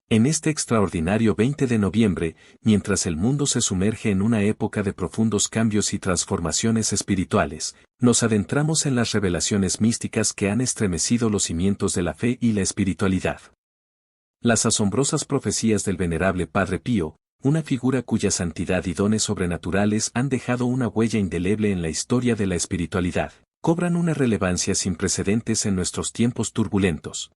En este extraordinario 20 de noviembre, mientras el mundo se sumerge en una época de profundos cambios y transformaciones espirituales, nos adentramos en las revelaciones místicas que han estremecido los cimientos de la fe y la espiritualidad. Las asombrosas profecías del venerable Padre Pío, una figura cuya santidad y dones sobrenaturales han dejado una huella indeleble en la historia de la espiritualidad, cobran una relevancia sin precedentes en nuestros tiempos turbulentos.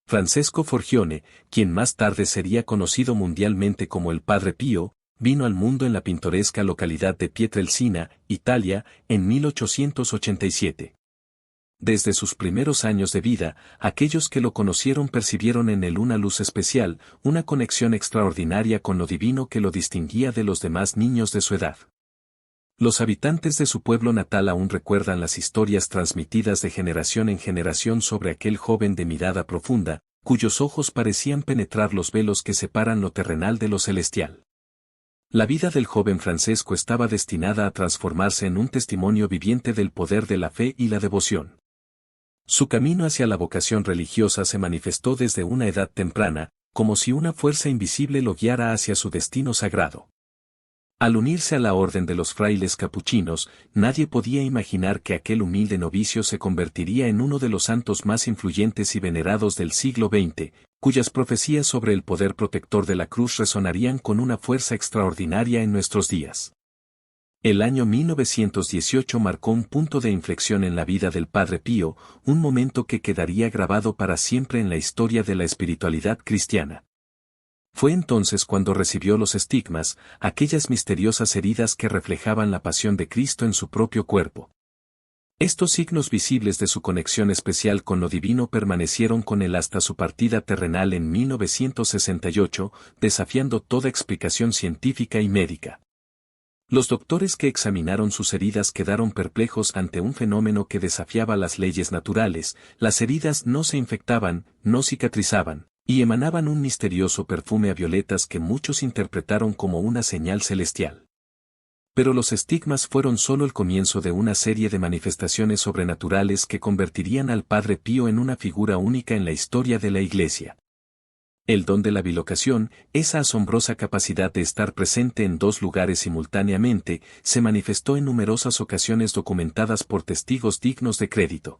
Francesco Forgione, quien más tarde sería conocido mundialmente como el Padre Pío, vino al mundo en la pintoresca localidad de Pietrelcina, Italia, en 1887. Desde sus primeros años de vida, aquellos que lo conocieron percibieron en él una luz especial, una conexión extraordinaria con lo divino que lo distinguía de los demás niños de su edad. Los habitantes de su pueblo natal aún recuerdan las historias transmitidas de generación en generación sobre aquel joven de mirada profunda, cuyos ojos parecían penetrar los velos que separan lo terrenal de lo celestial. La vida del joven Francesco estaba destinada a transformarse en un testimonio viviente del poder de la fe y la devoción. Su camino hacia la vocación religiosa se manifestó desde una edad temprana, como si una fuerza invisible lo guiara hacia su destino sagrado. Al unirse a la orden de los frailes capuchinos, nadie podía imaginar que aquel humilde novicio se convertiría en uno de los santos más influyentes y venerados del siglo XX, cuyas profecías sobre el poder protector de la cruz resonarían con una fuerza extraordinaria en nuestros días. El año 1918 marcó un punto de inflexión en la vida del Padre Pío, un momento que quedaría grabado para siempre en la historia de la espiritualidad cristiana. Fue entonces cuando recibió los estigmas, aquellas misteriosas heridas que reflejaban la pasión de Cristo en su propio cuerpo. Estos signos visibles de su conexión especial con lo divino permanecieron con él hasta su partida terrenal en 1968, desafiando toda explicación científica y médica. Los doctores que examinaron sus heridas quedaron perplejos ante un fenómeno que desafiaba las leyes naturales: las heridas no se infectaban, no cicatrizaban, y emanaban un misterioso perfume a violetas que muchos interpretaron como una señal celestial. Pero los estigmas fueron solo el comienzo de una serie de manifestaciones sobrenaturales que convertirían al Padre Pío en una figura única en la historia de la Iglesia. El don de la bilocación, esa asombrosa capacidad de estar presente en dos lugares simultáneamente, se manifestó en numerosas ocasiones documentadas por testigos dignos de crédito.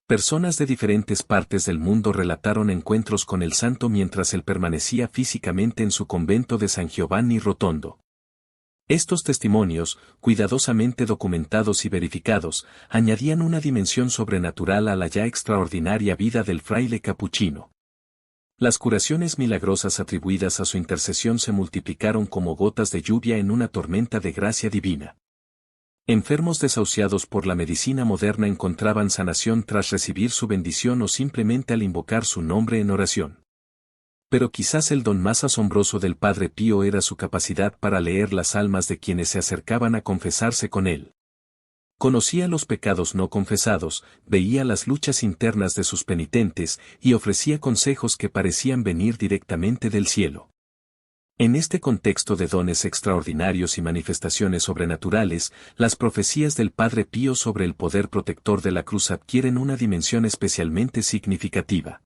Personas de diferentes partes del mundo relataron encuentros con el santo mientras él permanecía físicamente en su convento de San Giovanni Rotondo. Estos testimonios, cuidadosamente documentados y verificados, añadían una dimensión sobrenatural a la ya extraordinaria vida del fraile capuchino. Las curaciones milagrosas atribuidas a su intercesión se multiplicaron como gotas de lluvia en una tormenta de gracia divina. Enfermos desahuciados por la medicina moderna encontraban sanación tras recibir su bendición o simplemente al invocar su nombre en oración. Pero quizás el don más asombroso del Padre Pío era su capacidad para leer las almas de quienes se acercaban a confesarse con él. Conocía los pecados no confesados, veía las luchas internas de sus penitentes y ofrecía consejos que parecían venir directamente del cielo. En este contexto de dones extraordinarios y manifestaciones sobrenaturales, las profecías del Padre Pío sobre el poder protector de la cruz adquieren una dimensión especialmente significativa.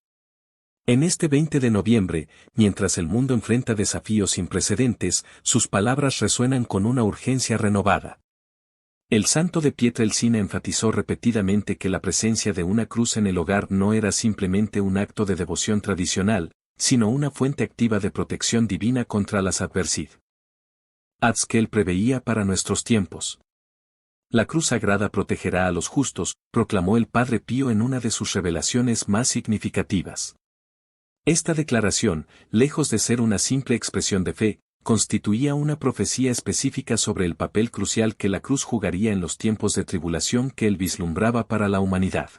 En este 20 de noviembre, mientras el mundo enfrenta desafíos sin precedentes, sus palabras resuenan con una urgencia renovada. El santo de Pietrelcina enfatizó repetidamente que la presencia de una cruz en el hogar no era simplemente un acto de devoción tradicional, sino una fuente activa de protección divina contra las adversidades que él preveía para nuestros tiempos. La cruz sagrada protegerá a los justos, proclamó el Padre Pío en una de sus revelaciones más significativas. Esta declaración, lejos de ser una simple expresión de fe, constituía una profecía específica sobre el papel crucial que la cruz jugaría en los tiempos de tribulación que él vislumbraba para la humanidad.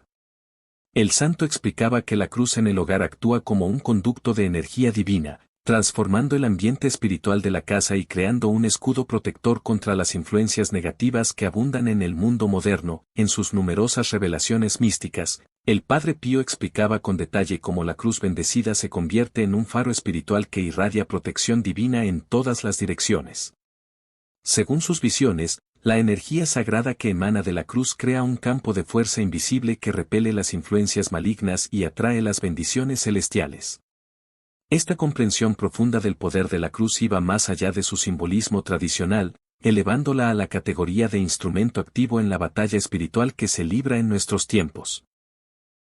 El santo explicaba que la cruz en el hogar actúa como un conducto de energía divina, transformando el ambiente espiritual de la casa y creando un escudo protector contra las influencias negativas que abundan en el mundo moderno. En sus numerosas revelaciones místicas, el Padre Pío explicaba con detalle cómo la cruz bendecida se convierte en un faro espiritual que irradia protección divina en todas las direcciones. Según sus visiones, la energía sagrada que emana de la cruz crea un campo de fuerza invisible que repele las influencias malignas y atrae las bendiciones celestiales. Esta comprensión profunda del poder de la cruz iba más allá de su simbolismo tradicional, elevándola a la categoría de instrumento activo en la batalla espiritual que se libra en nuestros tiempos.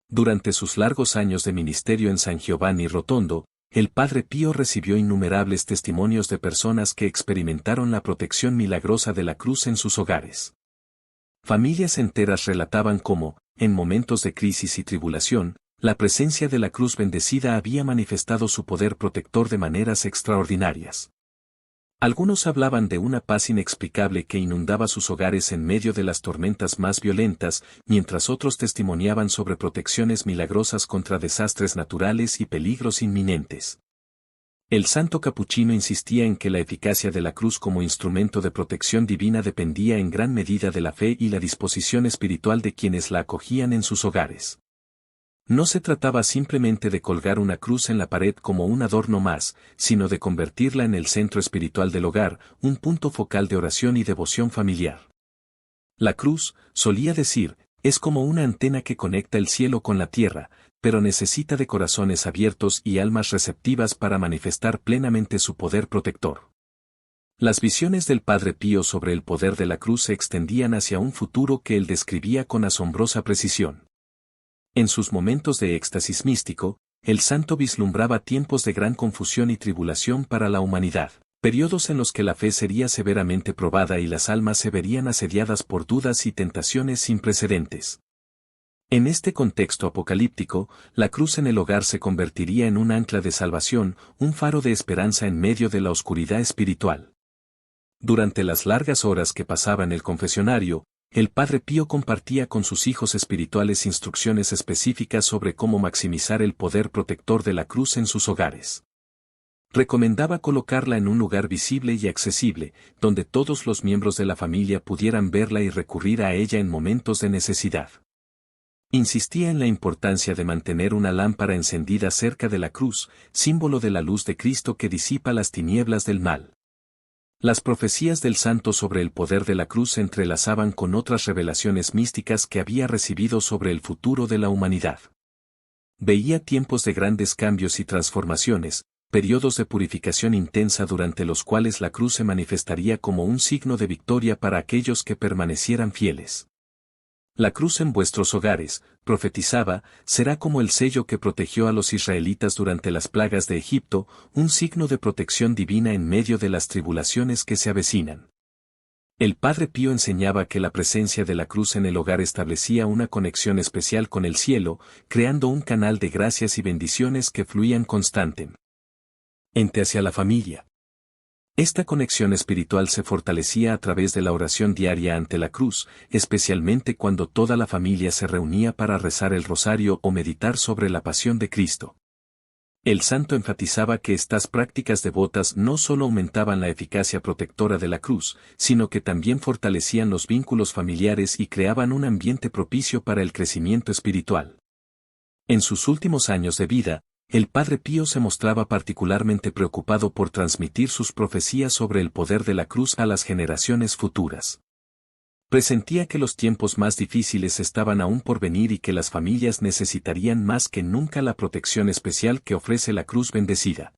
Durante sus largos años de ministerio en San Giovanni Rotondo, el Padre Pío recibió innumerables testimonios de personas que experimentaron la protección milagrosa de la cruz en sus hogares. Familias enteras relataban cómo, en momentos de crisis y tribulación, la presencia de la cruz bendecida había manifestado su poder protector de maneras extraordinarias. Algunos hablaban de una paz inexplicable que inundaba sus hogares en medio de las tormentas más violentas, mientras otros testimoniaban sobre protecciones milagrosas contra desastres naturales y peligros inminentes. El santo capuchino insistía en que la eficacia de la cruz como instrumento de protección divina dependía en gran medida de la fe y la disposición espiritual de quienes la acogían en sus hogares. No se trataba simplemente de colgar una cruz en la pared como un adorno más, sino de convertirla en el centro espiritual del hogar, un punto focal de oración y devoción familiar. La cruz, solía decir, es como una antena que conecta el cielo con la tierra, pero necesita de corazones abiertos y almas receptivas para manifestar plenamente su poder protector. Las visiones del Padre Pío sobre el poder de la cruz se extendían hacia un futuro que él describía con asombrosa precisión. En sus momentos de éxtasis místico, el santo vislumbraba tiempos de gran confusión y tribulación para la humanidad, periodos en los que la fe sería severamente probada y las almas se verían asediadas por dudas y tentaciones sin precedentes. En este contexto apocalíptico, la cruz en el hogar se convertiría en un ancla de salvación, un faro de esperanza en medio de la oscuridad espiritual. Durante las largas horas que pasaba en el confesionario, el Padre Pío compartía con sus hijos espirituales instrucciones específicas sobre cómo maximizar el poder protector de la cruz en sus hogares. Recomendaba colocarla en un lugar visible y accesible, donde todos los miembros de la familia pudieran verla y recurrir a ella en momentos de necesidad. Insistía en la importancia de mantener una lámpara encendida cerca de la cruz, símbolo de la luz de Cristo que disipa las tinieblas del mal. Las profecías del santo sobre el poder de la cruz se entrelazaban con otras revelaciones místicas que había recibido sobre el futuro de la humanidad. Veía tiempos de grandes cambios y transformaciones, periodos de purificación intensa durante los cuales la cruz se manifestaría como un signo de victoria para aquellos que permanecieran fieles. La cruz en vuestros hogares, profetizaba, será como el sello que protegió a los israelitas durante las plagas de Egipto, un signo de protección divina en medio de las tribulaciones que se avecinan. El Padre Pío enseñaba que la presencia de la cruz en el hogar establecía una conexión especial con el cielo, creando un canal de gracias y bendiciones que fluían constantemente hacia la familia. Esta conexión espiritual se fortalecía a través de la oración diaria ante la cruz, especialmente cuando toda la familia se reunía para rezar el rosario o meditar sobre la pasión de Cristo. El santo enfatizaba que estas prácticas devotas no solo aumentaban la eficacia protectora de la cruz, sino que también fortalecían los vínculos familiares y creaban un ambiente propicio para el crecimiento espiritual. En sus últimos años de vida, el Padre Pío se mostraba particularmente preocupado por transmitir sus profecías sobre el poder de la cruz a las generaciones futuras. Presentía que los tiempos más difíciles estaban aún por venir y que las familias necesitarían más que nunca la protección especial que ofrece la cruz bendecida.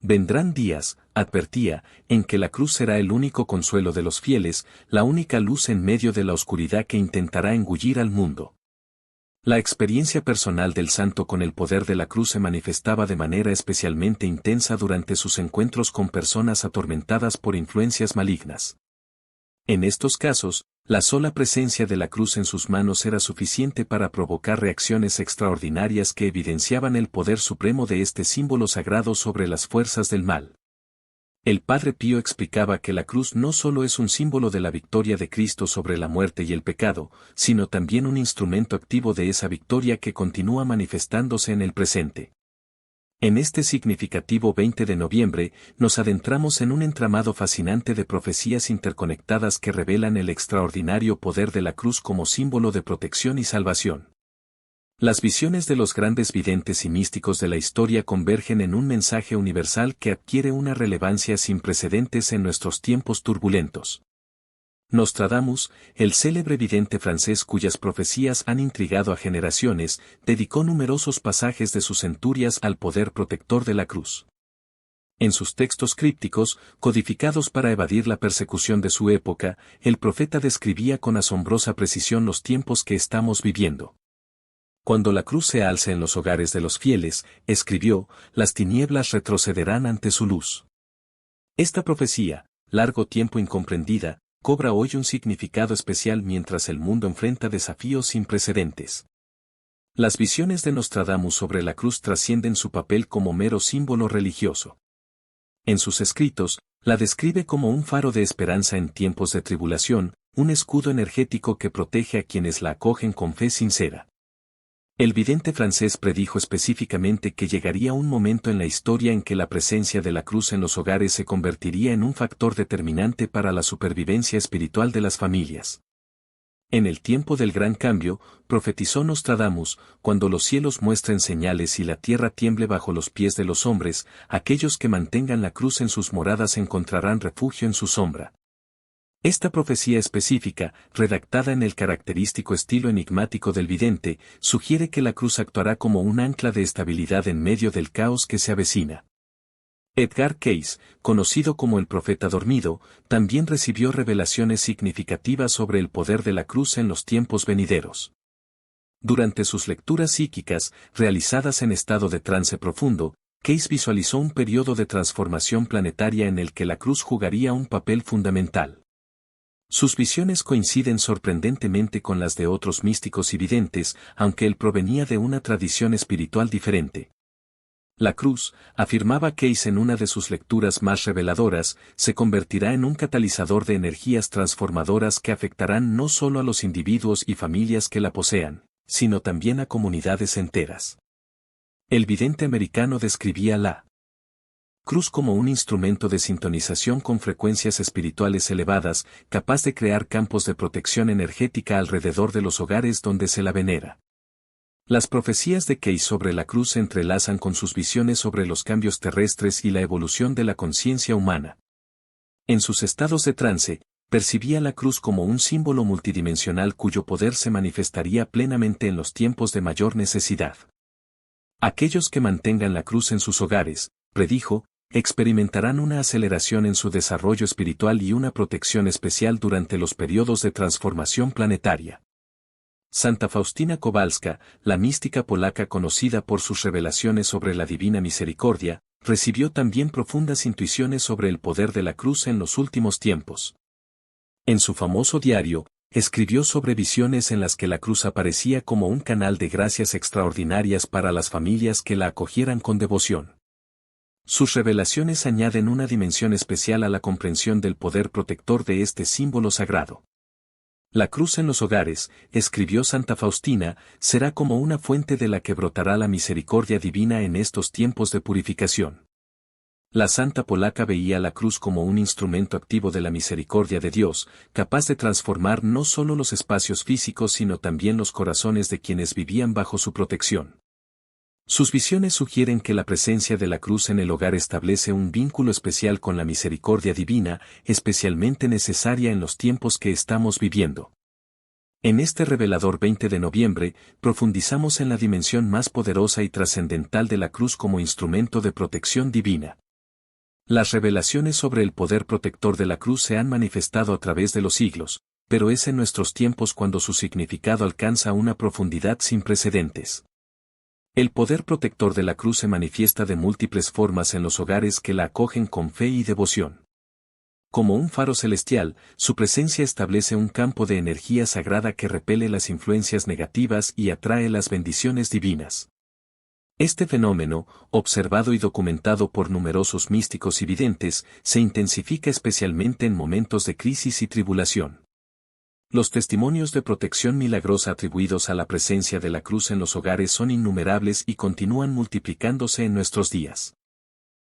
Vendrán días, advertía, en que la cruz será el único consuelo de los fieles, la única luz en medio de la oscuridad que intentará engullir al mundo. La experiencia personal del santo con el poder de la cruz se manifestaba de manera especialmente intensa durante sus encuentros con personas atormentadas por influencias malignas. En estos casos, la sola presencia de la cruz en sus manos era suficiente para provocar reacciones extraordinarias que evidenciaban el poder supremo de este símbolo sagrado sobre las fuerzas del mal. El Padre Pío explicaba que la cruz no solo es un símbolo de la victoria de Cristo sobre la muerte y el pecado, sino también un instrumento activo de esa victoria que continúa manifestándose en el presente. En este significativo 20 de noviembre, nos adentramos en un entramado fascinante de profecías interconectadas que revelan el extraordinario poder de la cruz como símbolo de protección y salvación. Las visiones de los grandes videntes y místicos de la historia convergen en un mensaje universal que adquiere una relevancia sin precedentes en nuestros tiempos turbulentos. Nostradamus, el célebre vidente francés cuyas profecías han intrigado a generaciones, dedicó numerosos pasajes de sus centurias al poder protector de la cruz. En sus textos crípticos, codificados para evadir la persecución de su época, el profeta describía con asombrosa precisión los tiempos que estamos viviendo. Cuando la cruz se alce en los hogares de los fieles, escribió, las tinieblas retrocederán ante su luz. Esta profecía, largo tiempo incomprendida, cobra hoy un significado especial mientras el mundo enfrenta desafíos sin precedentes. Las visiones de Nostradamus sobre la cruz trascienden su papel como mero símbolo religioso. En sus escritos, la describe como un faro de esperanza en tiempos de tribulación, un escudo energético que protege a quienes la acogen con fe sincera. El vidente francés predijo específicamente que llegaría un momento en la historia en que la presencia de la cruz en los hogares se convertiría en un factor determinante para la supervivencia espiritual de las familias. En el tiempo del gran cambio, profetizó Nostradamus, cuando los cielos muestren señales y la tierra tiemble bajo los pies de los hombres, aquellos que mantengan la cruz en sus moradas encontrarán refugio en su sombra. Esta profecía específica, redactada en el característico estilo enigmático del vidente, sugiere que la cruz actuará como un ancla de estabilidad en medio del caos que se avecina. Edgar Cayce, conocido como el profeta dormido, también recibió revelaciones significativas sobre el poder de la cruz en los tiempos venideros. Durante sus lecturas psíquicas, realizadas en estado de trance profundo, Cayce visualizó un periodo de transformación planetaria en el que la cruz jugaría un papel fundamental. Sus visiones coinciden sorprendentemente con las de otros místicos y videntes, aunque él provenía de una tradición espiritual diferente. La cruz, afirmaba Cayce en una de sus lecturas más reveladoras, se convertirá en un catalizador de energías transformadoras que afectarán no solo a los individuos y familias que la posean, sino también a comunidades enteras. El vidente americano describía la cruz como un instrumento de sintonización con frecuencias espirituales elevadas, capaz de crear campos de protección energética alrededor de los hogares donde se la venera. Las profecías de Cayce sobre la cruz se entrelazan con sus visiones sobre los cambios terrestres y la evolución de la conciencia humana. En sus estados de trance, percibía la cruz como un símbolo multidimensional cuyo poder se manifestaría plenamente en los tiempos de mayor necesidad. Aquellos que mantengan la cruz en sus hogares, predijo, experimentarán una aceleración en su desarrollo espiritual y una protección especial durante los periodos de transformación planetaria. Santa Faustina Kowalska, la mística polaca conocida por sus revelaciones sobre la divina misericordia, recibió también profundas intuiciones sobre el poder de la cruz en los últimos tiempos. En su famoso diario, escribió sobre visiones en las que la cruz aparecía como un canal de gracias extraordinarias para las familias que la acogieran con devoción. Sus revelaciones añaden una dimensión especial a la comprensión del poder protector de este símbolo sagrado. La cruz en los hogares, escribió Santa Faustina, será como una fuente de la que brotará la misericordia divina en estos tiempos de purificación. La santa polaca veía la cruz como un instrumento activo de la misericordia de Dios, capaz de transformar no solo los espacios físicos sino también los corazones de quienes vivían bajo su protección. Sus visiones sugieren que la presencia de la cruz en el hogar establece un vínculo especial con la misericordia divina, especialmente necesaria en los tiempos que estamos viviendo. En este revelador 20 de noviembre, profundizamos en la dimensión más poderosa y trascendental de la cruz como instrumento de protección divina. Las revelaciones sobre el poder protector de la cruz se han manifestado a través de los siglos, pero es en nuestros tiempos cuando su significado alcanza una profundidad sin precedentes. El poder protector de la cruz se manifiesta de múltiples formas en los hogares que la acogen con fe y devoción. Como un faro celestial, su presencia establece un campo de energía sagrada que repele las influencias negativas y atrae las bendiciones divinas. Este fenómeno, observado y documentado por numerosos místicos y videntes, se intensifica especialmente en momentos de crisis y tribulación. Los testimonios de protección milagrosa atribuidos a la presencia de la cruz en los hogares son innumerables y continúan multiplicándose en nuestros días.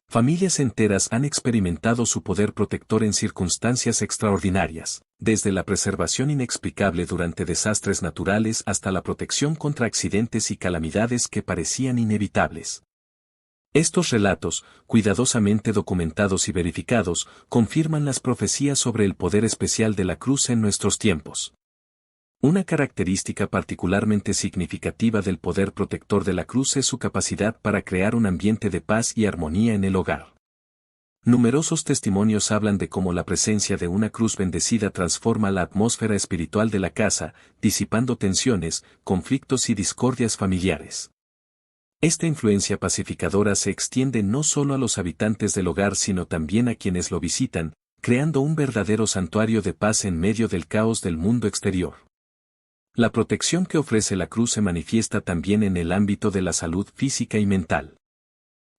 Familias enteras han experimentado su poder protector en circunstancias extraordinarias, desde la preservación inexplicable durante desastres naturales hasta la protección contra accidentes y calamidades que parecían inevitables. Estos relatos, cuidadosamente documentados y verificados, confirman las profecías sobre el poder especial de la cruz en nuestros tiempos. Una característica particularmente significativa del poder protector de la cruz es su capacidad para crear un ambiente de paz y armonía en el hogar. Numerosos testimonios hablan de cómo la presencia de una cruz bendecida transforma la atmósfera espiritual de la casa, disipando tensiones, conflictos y discordias familiares. Esta influencia pacificadora se extiende no solo a los habitantes del hogar sino también a quienes lo visitan, creando un verdadero santuario de paz en medio del caos del mundo exterior. La protección que ofrece la cruz se manifiesta también en el ámbito de la salud física y mental.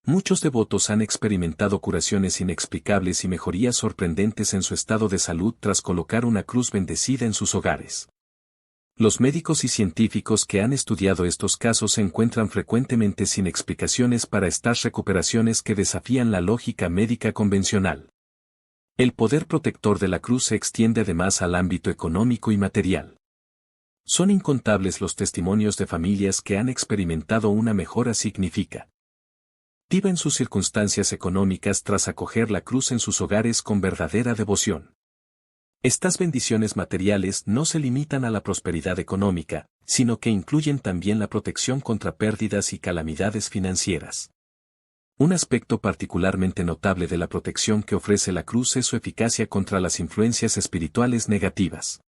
Muchos devotos han experimentado curaciones inexplicables y mejorías sorprendentes en su estado de salud tras colocar una cruz bendecida en sus hogares. Los médicos y científicos que han estudiado estos casos se encuentran frecuentemente sin explicaciones para estas recuperaciones que desafían la lógica médica convencional. El poder protector de la cruz se extiende además al ámbito económico y material. Son incontables los testimonios de familias que han experimentado una mejora significativa en sus circunstancias económicas tras acoger la cruz en sus hogares con verdadera devoción. Estas bendiciones materiales no se limitan a la prosperidad económica, sino que incluyen también la protección contra pérdidas y calamidades financieras. Un aspecto particularmente notable de la protección que ofrece la cruz es su eficacia contra las influencias espirituales negativas.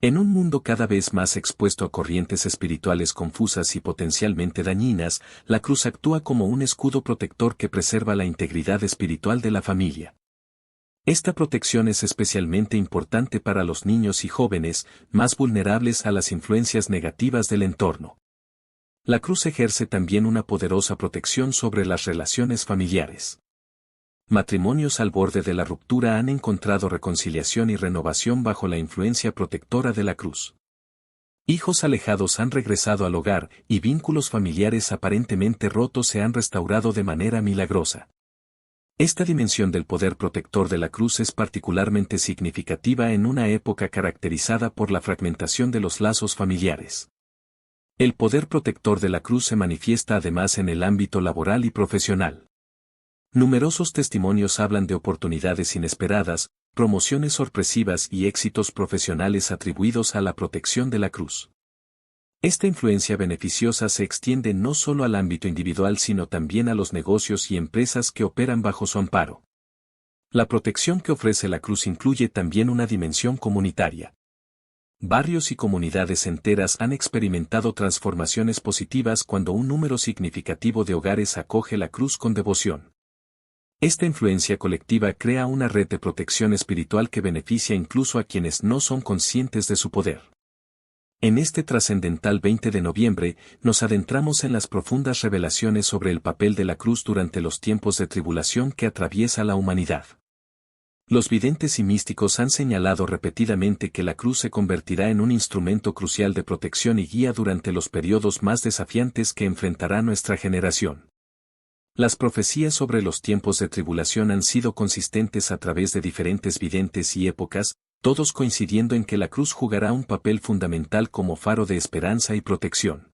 En un mundo cada vez más expuesto a corrientes espirituales confusas y potencialmente dañinas, la cruz actúa como un escudo protector que preserva la integridad espiritual de la familia. Esta protección es especialmente importante para los niños y jóvenes, más vulnerables a las influencias negativas del entorno. La cruz ejerce también una poderosa protección sobre las relaciones familiares. Matrimonios al borde de la ruptura han encontrado reconciliación y renovación bajo la influencia protectora de la cruz. Hijos alejados han regresado al hogar y vínculos familiares aparentemente rotos se han restaurado de manera milagrosa. Esta dimensión del poder protector de la cruz es particularmente significativa en una época caracterizada por la fragmentación de los lazos familiares. El poder protector de la cruz se manifiesta además en el ámbito laboral y profesional. Numerosos testimonios hablan de oportunidades inesperadas, promociones sorpresivas y éxitos profesionales atribuidos a la protección de la cruz. Esta influencia beneficiosa se extiende no solo al ámbito individual sino también a los negocios y empresas que operan bajo su amparo. La protección que ofrece la cruz incluye también una dimensión comunitaria. Barrios y comunidades enteras han experimentado transformaciones positivas cuando un número significativo de hogares acoge la cruz con devoción. Esta influencia colectiva crea una red de protección espiritual que beneficia incluso a quienes no son conscientes de su poder. En este trascendental 20 de noviembre, nos adentramos en las profundas revelaciones sobre el papel de la cruz durante los tiempos de tribulación que atraviesa la humanidad. Los videntes y místicos han señalado repetidamente que la cruz se convertirá en un instrumento crucial de protección y guía durante los periodos más desafiantes que enfrentará nuestra generación. Las profecías sobre los tiempos de tribulación han sido consistentes a través de diferentes videntes y épocas, todos coincidiendo en que la cruz jugará un papel fundamental como faro de esperanza y protección.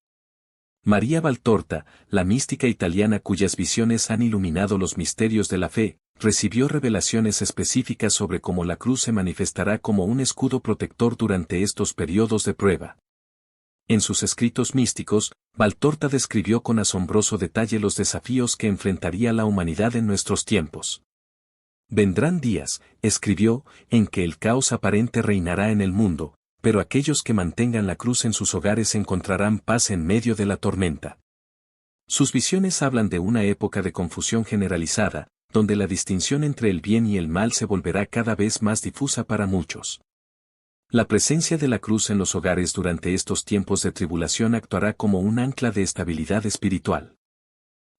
María Valtorta, la mística italiana cuyas visiones han iluminado los misterios de la fe, recibió revelaciones específicas sobre cómo la cruz se manifestará como un escudo protector durante estos periodos de prueba. En sus escritos místicos, Valtorta describió con asombroso detalle los desafíos que enfrentaría la humanidad en nuestros tiempos. Vendrán días, escribió, en que el caos aparente reinará en el mundo, pero aquellos que mantengan la cruz en sus hogares encontrarán paz en medio de la tormenta. Sus visiones hablan de una época de confusión generalizada, donde la distinción entre el bien y el mal se volverá cada vez más difusa para muchos. La presencia de la cruz en los hogares durante estos tiempos de tribulación actuará como un ancla de estabilidad espiritual.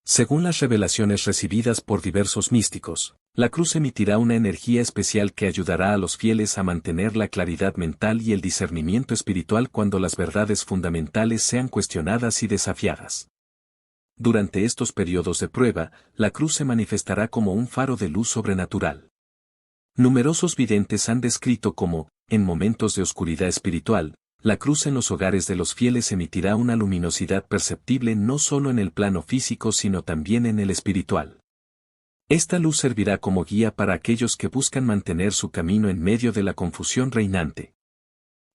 Según las revelaciones recibidas por diversos místicos, la cruz emitirá una energía especial que ayudará a los fieles a mantener la claridad mental y el discernimiento espiritual cuando las verdades fundamentales sean cuestionadas y desafiadas. Durante estos periodos de prueba, la cruz se manifestará como un faro de luz sobrenatural. Numerosos videntes han descrito cómo, en momentos de oscuridad espiritual, La cruz en los hogares de los fieles emitirá una luminosidad perceptible no solo en el plano físico sino también en el espiritual. Esta luz servirá como guía para aquellos que buscan mantener su camino en medio de la confusión reinante.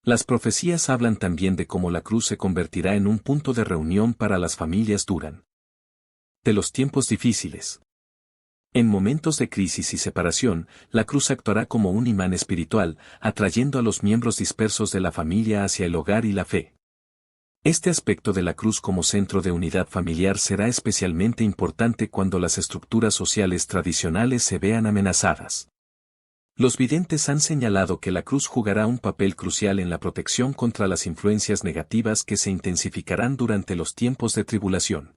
Las profecías hablan también de cómo la cruz se convertirá en un punto de reunión para las familias durante los tiempos difíciles. En momentos de crisis y separación, la cruz actuará como un imán espiritual, atrayendo a los miembros dispersos de la familia hacia el hogar y la fe. Este aspecto de la cruz como centro de unidad familiar será especialmente importante cuando las estructuras sociales tradicionales se vean amenazadas. Los videntes han señalado que la cruz jugará un papel crucial en la protección contra las influencias negativas que se intensificarán durante los tiempos de tribulación.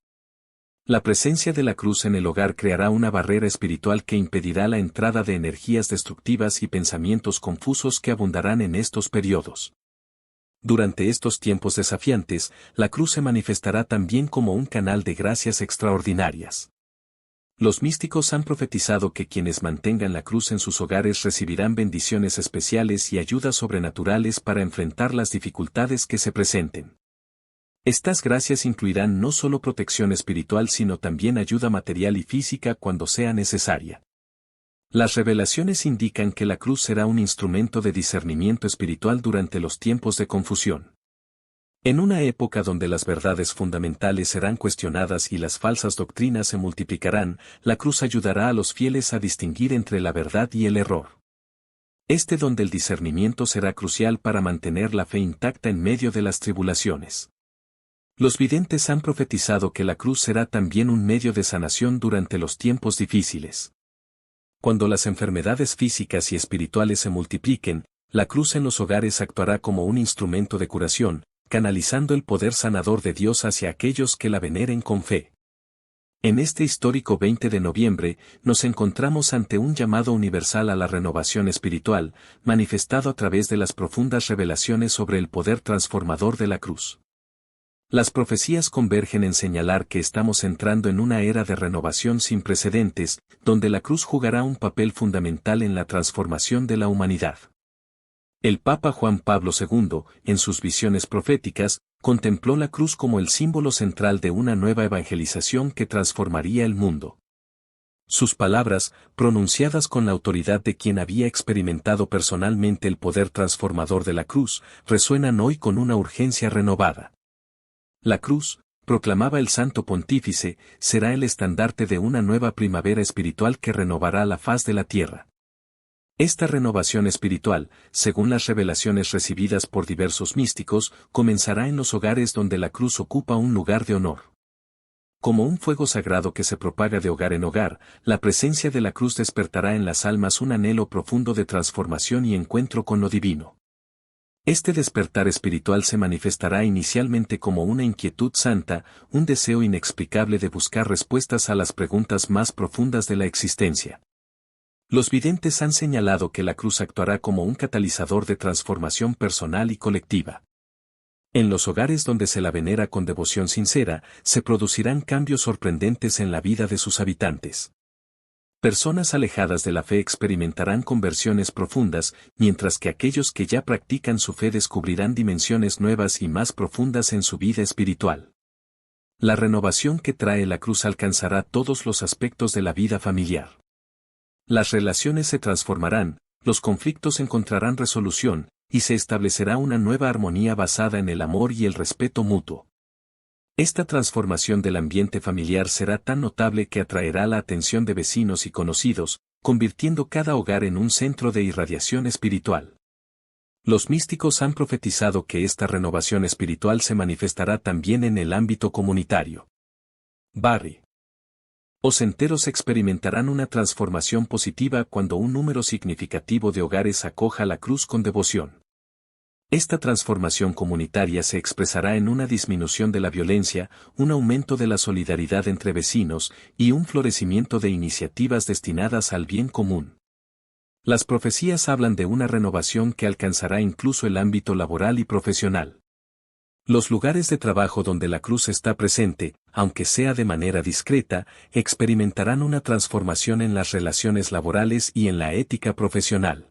La presencia de la cruz en el hogar creará una barrera espiritual que impedirá la entrada de energías destructivas y pensamientos confusos que abundarán en estos periodos. Durante estos tiempos desafiantes, la cruz se manifestará también como un canal de gracias extraordinarias. Los místicos han profetizado que quienes mantengan la cruz en sus hogares recibirán bendiciones especiales y ayudas sobrenaturales para enfrentar las dificultades que se presenten. Estas gracias incluirán no solo protección espiritual sino también ayuda material y física cuando sea necesaria. Las revelaciones indican que la cruz será un instrumento de discernimiento espiritual durante los tiempos de confusión. En una época donde las verdades fundamentales serán cuestionadas y las falsas doctrinas se multiplicarán, la cruz ayudará a los fieles a distinguir entre la verdad y el error. Donde el discernimiento será crucial para mantener la fe intacta en medio de las tribulaciones. Los videntes han profetizado que la cruz será también un medio de sanación durante los tiempos difíciles. Cuando las enfermedades físicas y espirituales se multipliquen, la cruz en los hogares actuará como un instrumento de curación, canalizando el poder sanador de Dios hacia aquellos que la veneren con fe. En este histórico 20 de noviembre, nos encontramos ante un llamado universal a la renovación espiritual, manifestado a través de las profundas revelaciones sobre el poder transformador de la cruz. Las profecías convergen en señalar que estamos entrando en una era de renovación sin precedentes, donde la cruz jugará un papel fundamental en la transformación de la humanidad. El Papa Juan Pablo II, en sus visiones proféticas, contempló la cruz como el símbolo central de una nueva evangelización que transformaría el mundo. Sus palabras, pronunciadas con la autoridad de quien había experimentado personalmente el poder transformador de la cruz, resuenan hoy con una urgencia renovada. La cruz, proclamaba el Santo Pontífice, será el estandarte de una nueva primavera espiritual que renovará la faz de la tierra. Esta renovación espiritual, según las revelaciones recibidas por diversos místicos, comenzará en los hogares donde la cruz ocupa un lugar de honor. Como un fuego sagrado que se propaga de hogar en hogar, la presencia de la cruz despertará en las almas un anhelo profundo de transformación y encuentro con lo divino. Este despertar espiritual se manifestará inicialmente como una inquietud santa, un deseo inexplicable de buscar respuestas a las preguntas más profundas de la existencia. Los videntes han señalado que la cruz actuará como un catalizador de transformación personal y colectiva. En los hogares donde se la venera con devoción sincera, se producirán cambios sorprendentes en la vida de sus habitantes. Personas alejadas de la fe experimentarán conversiones profundas, mientras que aquellos que ya practican su fe descubrirán dimensiones nuevas y más profundas en su vida espiritual. La renovación que trae la cruz alcanzará todos los aspectos de la vida familiar. Las relaciones se transformarán, los conflictos encontrarán resolución, y se establecerá una nueva armonía basada en el amor y el respeto mutuo. Esta transformación del ambiente familiar será tan notable que atraerá la atención de vecinos y conocidos, convirtiendo cada hogar en un centro de irradiación espiritual. Los místicos han profetizado que esta renovación espiritual se manifestará también en el ámbito comunitario. Barrios enteros experimentarán una transformación positiva cuando un número significativo de hogares acoja la cruz con devoción. Esta transformación comunitaria se expresará en una disminución de la violencia, un aumento de la solidaridad entre vecinos y un florecimiento de iniciativas destinadas al bien común. Las profecías hablan de una renovación que alcanzará incluso el ámbito laboral y profesional. Los lugares de trabajo donde la cruz está presente, aunque sea de manera discreta, experimentarán una transformación en las relaciones laborales y en la ética profesional.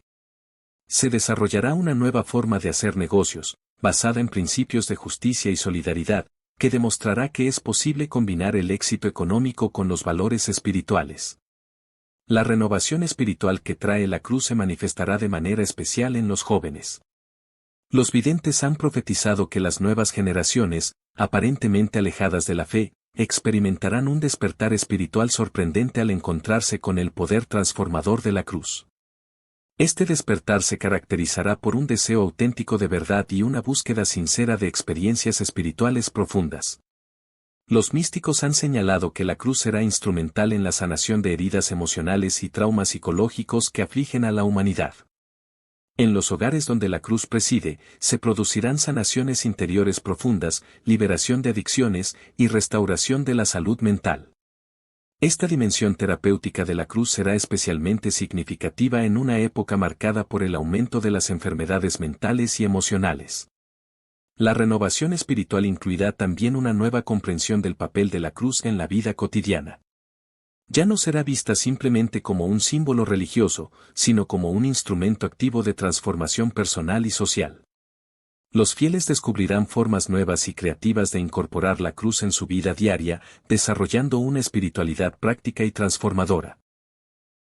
Se desarrollará una nueva forma de hacer negocios, basada en principios de justicia y solidaridad, que demostrará que es posible combinar el éxito económico con los valores espirituales. La renovación espiritual que trae la cruz se manifestará de manera especial en los jóvenes. Los videntes han profetizado que las nuevas generaciones, aparentemente alejadas de la fe, experimentarán un despertar espiritual sorprendente al encontrarse con el poder transformador de la cruz. Este despertar se caracterizará por un deseo auténtico de verdad y una búsqueda sincera de experiencias espirituales profundas. Los místicos han señalado que la cruz será instrumental en la sanación de heridas emocionales y traumas psicológicos que afligen a la humanidad. En los hogares donde la cruz preside, se producirán sanaciones interiores profundas, liberación de adicciones y restauración de la salud mental. Esta dimensión terapéutica de la cruz será especialmente significativa en una época marcada por el aumento de las enfermedades mentales y emocionales. La renovación espiritual incluirá también una nueva comprensión del papel de la cruz en la vida cotidiana. Ya no será vista simplemente como un símbolo religioso, sino como un instrumento activo de transformación personal y social. Los fieles descubrirán formas nuevas y creativas de incorporar la cruz en su vida diaria, desarrollando una espiritualidad práctica y transformadora.